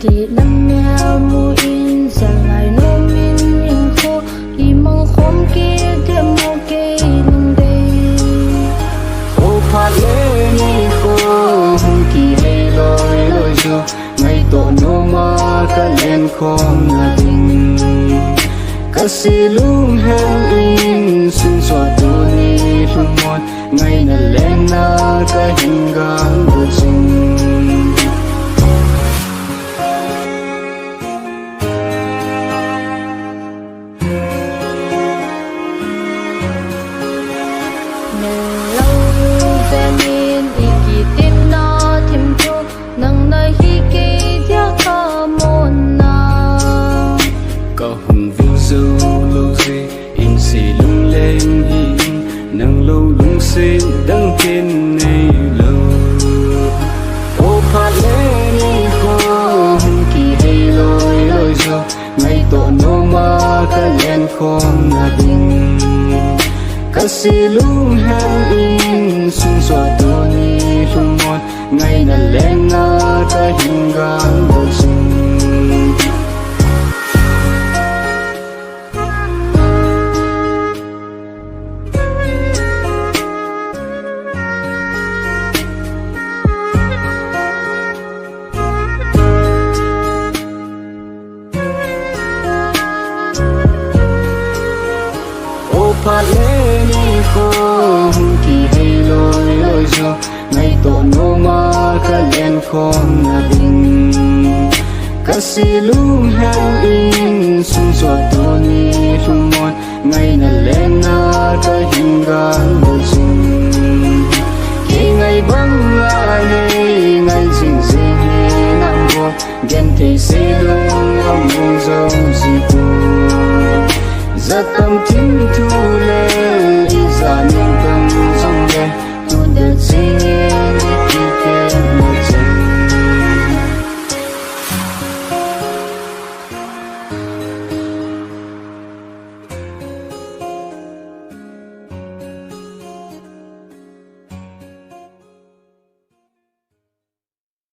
Di nam mèo mu in giờ lại nô min in khô y mong khom kia thêm mô kê nung đây ô phát lê ni khô kỳ hay lôi lôi dù ngày tổ nô ma cả lên khom là tình cả si lung heo in xuân xóa tu ni lung một ngày nà lên na cả hình gang vô tình đăng thiên này lâu ô phát lê ni khô kỳ hay lôi lôi dù ngày tổ nô ma cả lên khom là đình cả si lung heo in xuân xóa tô ni lung một ngày nà lên na cả hình gang vô tình phát lê ni khô kỳ hay lôi lôi dù ngày tổ nô ma cả lên khom là đình cả si lung heo in xuân xóa tô ni lung một ngày nà lên na cả hình gang vô tình khi ngày băng lại đây ngày dình dình hi nằm vô ghen thì si lung âm mong dâu gì cô rất tâm